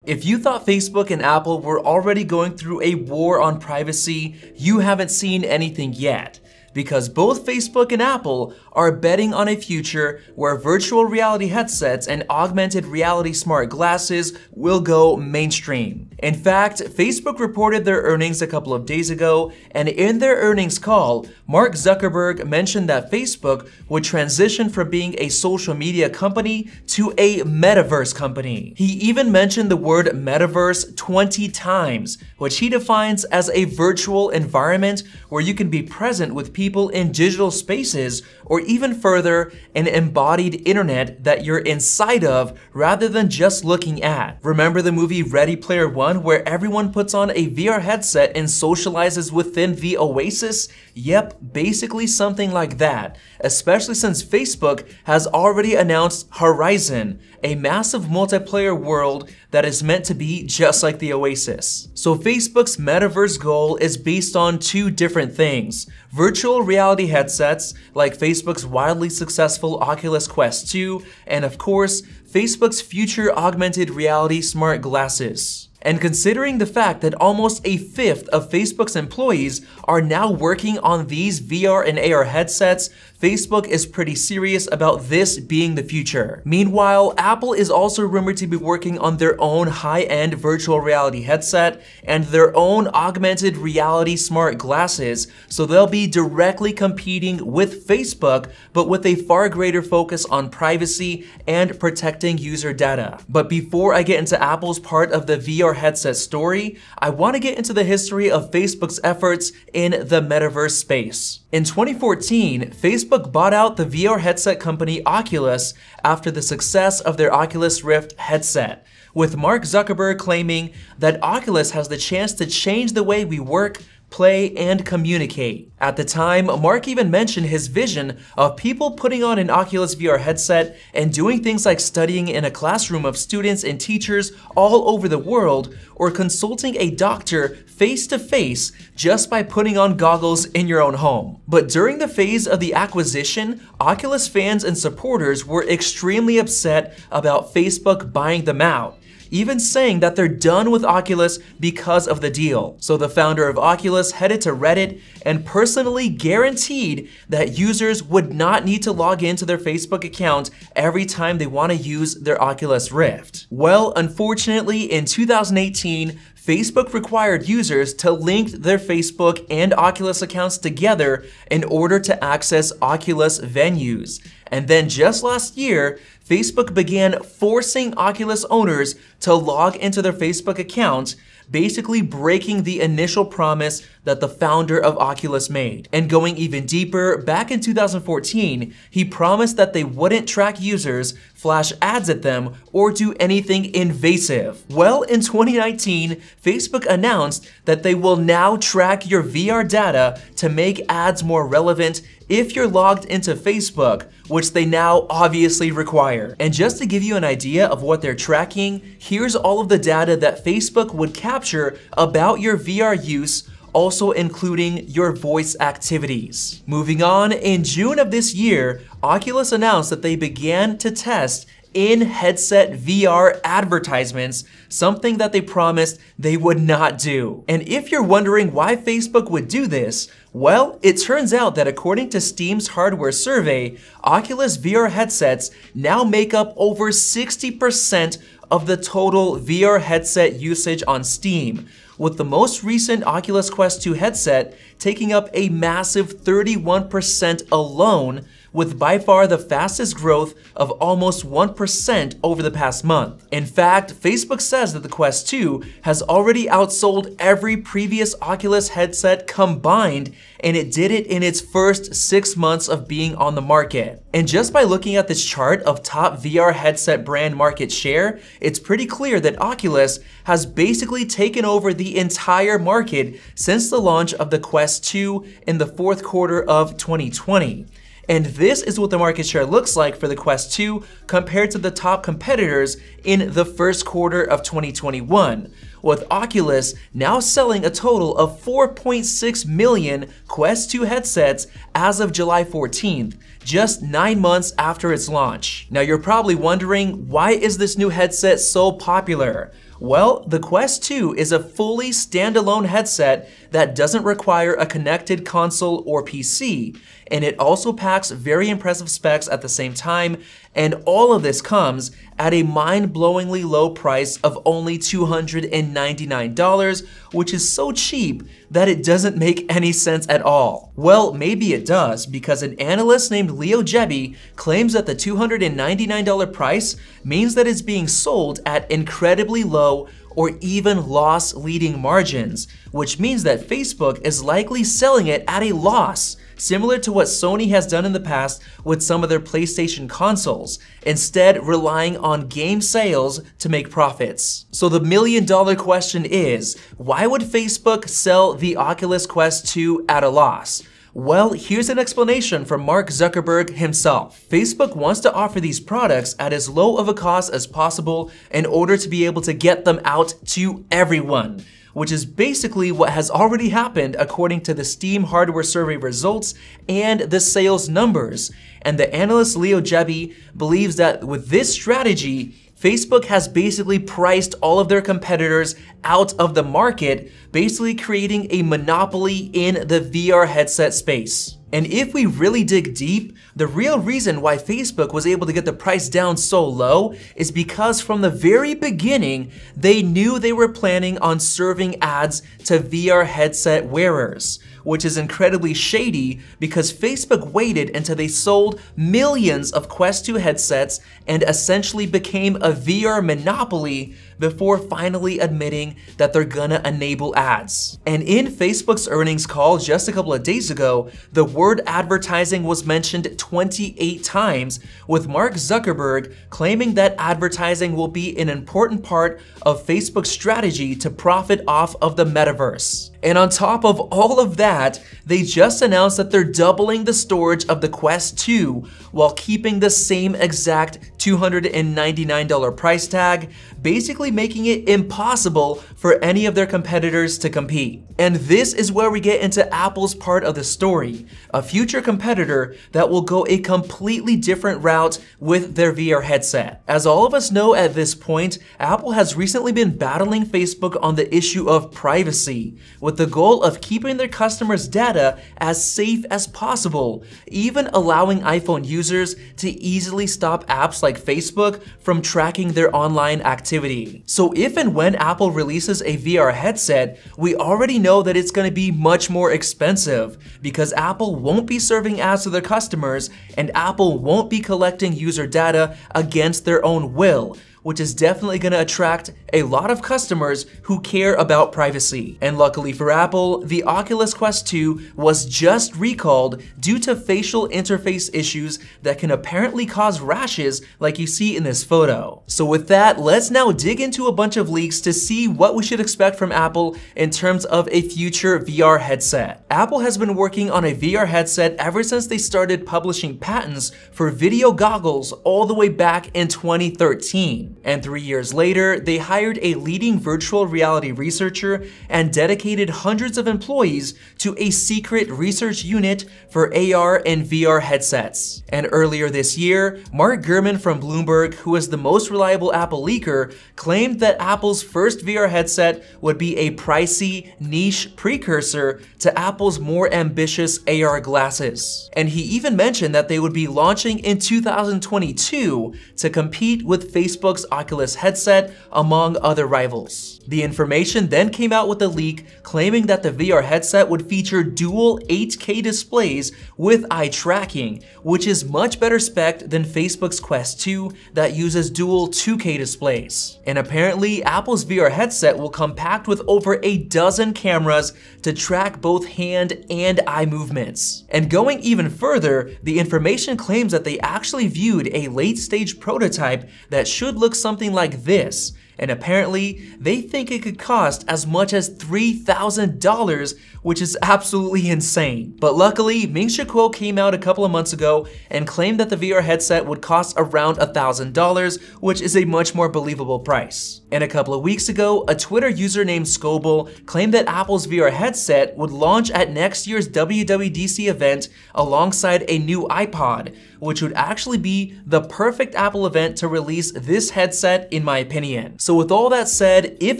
If you thought Facebook and Apple were already going through a war on privacy, you haven't seen anything yet. Because both Facebook and Apple are betting on a future where virtual reality headsets and augmented reality smart glasses will go mainstream. In fact, Facebook reported their earnings a couple of days ago, and in their earnings call, Mark Zuckerberg mentioned that Facebook would transition from being a social media company to a metaverse company. He even mentioned the word metaverse 20 times, which he defines as a virtual environment where you can be present with people in digital spaces, or even further, an embodied internet that you're inside of rather than just looking at. Remember the movie Ready Player One, where everyone puts on a VR headset and socializes within the Oasis? Yep, basically something like that, especially since Facebook has already announced Horizon, a massive multiplayer world that is meant to be just like the Oasis. So Facebook's metaverse goal is based on two different things: virtual reality headsets like Facebook's wildly successful Oculus Quest 2, and of course, Facebook's future augmented reality smart glasses. And considering the fact that almost a fifth of Facebook's employees are now working on these VR and AR headsets, Facebook is pretty serious about this being the future. Meanwhile, Apple is also rumored to be working on their own high-end virtual reality headset and their own augmented reality smart glasses, so they'll be directly competing with Facebook, but with a far greater focus on privacy and protecting user data. But before I get into Apple's part of the VR headset story, I want to get into the history of Facebook's efforts in the metaverse space. In 2014, Facebook bought out the VR headset company Oculus after the success of their Oculus Rift headset, with Mark Zuckerberg claiming that Oculus has the chance to change the way we work, play, and communicate. At the time, Mark even mentioned his vision of people putting on an Oculus VR headset and doing things like studying in a classroom of students and teachers all over the world, or consulting a doctor face-to-face just by putting on goggles in your own home. But during the phase of the acquisition, Oculus fans and supporters were extremely upset about Facebook buying them out, even saying that they're done with Oculus because of the deal. So the founder of Oculus headed to Reddit and personally guaranteed that users would not need to log into their Facebook account every time they want to use their Oculus Rift. Well, unfortunately, in 2018, Facebook required users to link their Facebook and Oculus accounts together in order to access Oculus venues. And then just last year, Facebook began forcing Oculus owners to log into their Facebook account, basically breaking the initial promise that the founder of Oculus made. And going even deeper, back in 2014, he promised that they wouldn't track users, flash ads at them, or do anything invasive. Well, in 2019, Facebook announced that they will now track your VR data to make ads more relevant if you're logged into Facebook, which they now obviously require. And just to give you an idea of what they're tracking, here's all of the data that Facebook would capture about your VR use, also including your voice activities. Moving on, in June of this year, Oculus announced that they began to test in-headset VR advertisements, something that they promised they would not do. And if you're wondering why Facebook would do this, well, it turns out that according to Steam's hardware survey, Oculus VR headsets now make up over 60% of the total VR headset usage on Steam, with the most recent Oculus Quest 2 headset taking up a massive 31% alone, with by far the fastest growth of almost 1% over the past month. In fact, Facebook says that the Quest 2 has already outsold every previous Oculus headset combined, and it did it in its first 6 months of being on the market. And just by looking at this chart of top VR headset brand market share, it's pretty clear that Oculus has basically taken over the entire market since the launch of the Quest 2 in the fourth quarter of 2020. And this is what the market share looks like for the Quest 2 compared to the top competitors in the first quarter of 2021, with Oculus now selling a total of 4.6 million Quest 2 headsets as of July 14th, just 9 months after its launch. Now you're probably wondering, why is this new headset so popular? Well, the Quest 2 is a fully standalone headset that doesn't require a connected console or PC, and it also packs very impressive specs at the same time, and all of this comes at a mind-blowingly low price of only $299, which is so cheap that it doesn't make any sense at all. Well, maybe it does, because an analyst named Leo Jebby claims that the $299 price means that it's being sold at incredibly low or even loss-leading margins, which means that Facebook is likely selling it at a loss, similar to what Sony has done in the past with some of their PlayStation consoles, instead relying on game sales to make profits. So the million-dollar question is, why would Facebook sell the Oculus Quest 2 at a loss? Well, here's an explanation from Mark Zuckerberg himself. Facebook wants to offer these products at as low of a cost as possible in order to be able to get them out to everyone, which is basically what has already happened according to the Steam hardware survey results and the sales numbers. And the analyst Leo Jebby believes that with this strategy, Facebook has basically priced all of their competitors out of the market, basically creating a monopoly in the VR headset space. And if we really dig deep, the real reason why Facebook was able to get the price down so low is because from the very beginning, they knew they were planning on serving ads to VR headset wearers, which is incredibly shady because Facebook waited until they sold millions of Quest 2 headsets and essentially became a VR monopoly before finally admitting that they're gonna enable ads. And in Facebook's earnings call just a couple of days ago, the word advertising was mentioned 28 times, with Mark Zuckerberg claiming that advertising will be an important part of Facebook's strategy to profit off of the metaverse. And on top of all of that, they just announced that they're doubling the storage of the Quest 2 while keeping the same exact $299 price tag, basically making it impossible for any of their competitors to compete. And this is where we get into Apple's part of the story, a future competitor that will go a completely different route with their VR headset. As all of us know at this point, Apple has recently been battling Facebook on the issue of privacy, with the goal of keeping their customers' data as safe as possible, even allowing iPhone users to easily stop apps like Facebook from tracking their online activity. So if and when Apple releases a VR headset, we already know that it's going to be much more expensive because Apple won't be serving ads to their customers and Apple won't be collecting user data against their own will, which is definitely going to attract a lot of customers who care about privacy. And luckily for Apple, the Oculus Quest 2 was just recalled due to facial interface issues that can apparently cause rashes like you see in this photo. So with that, let's now dig into a bunch of leaks to see what we should expect from Apple in terms of a future VR headset. Apple has been working on a VR headset ever since they started publishing patents for video goggles all the way back in 2013. And 3 years later, they hired a leading virtual reality researcher and dedicated hundreds of employees to a secret research unit for AR and VR headsets. And earlier this year, Mark Gurman from Bloomberg, who is the most reliable Apple leaker, claimed that Apple's first VR headset would be a pricey, niche precursor to Apple's more ambitious AR glasses. And he even mentioned that they would be launching in 2022 to compete with Facebook's Oculus headset, among other rivals. The information then came out with a leak claiming that the VR headset would feature dual 8K displays with eye tracking, which is much better spec than Facebook's Quest 2 that uses dual 2K displays. And apparently, Apple's VR headset will come packed with over a dozen cameras to track both hand and eye movements. And going even further, the information claims that they actually viewed a late-stage prototype that should look something like this, and apparently they think it could cost as much as $3,000, which is absolutely insane. But luckily, Ming-Chi Kuo came out a couple of months ago and claimed that the VR headset would cost around $1,000, which is a much more believable price. And a couple of weeks ago, a Twitter user named Scoble claimed that Apple's VR headset would launch at next year's WWDC event alongside a new iPod, which would actually be the perfect Apple event to release this headset in my opinion. So with all that said, if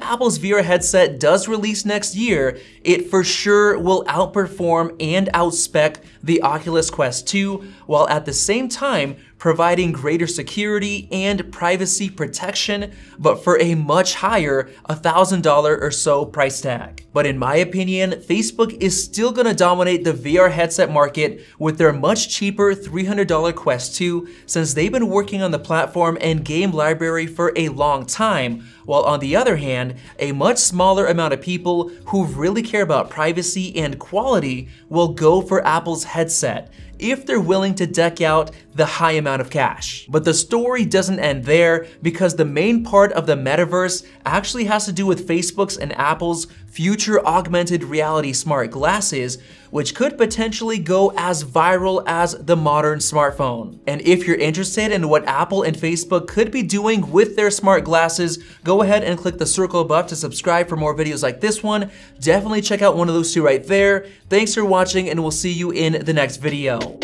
Apple's VR headset does release next year, it for sure will outperform and outspec the Oculus Quest 2, while at the same time providing greater security and privacy protection, but for a much higher $1,000 or so price tag. But in my opinion, Facebook is still gonna dominate the VR headset market with their much cheaper $300 Quest 2, since they've been working on the platform and game library for a long time, while on the other hand, a much smaller amount of people who really care about privacy and quality will go for Apple's headset, if they're willing to deck out the high amount of cash. But the story doesn't end there, because the main part of the metaverse actually has to do with Facebook's and Apple's future augmented reality smart glasses, which could potentially go as viral as the modern smartphone. And if you're interested in what Apple and Facebook could be doing with their smart glasses, go ahead and click the circle above to subscribe for more videos like this one. Definitely check out one of those two right there. Thanks for watching, and we'll see you in the next video.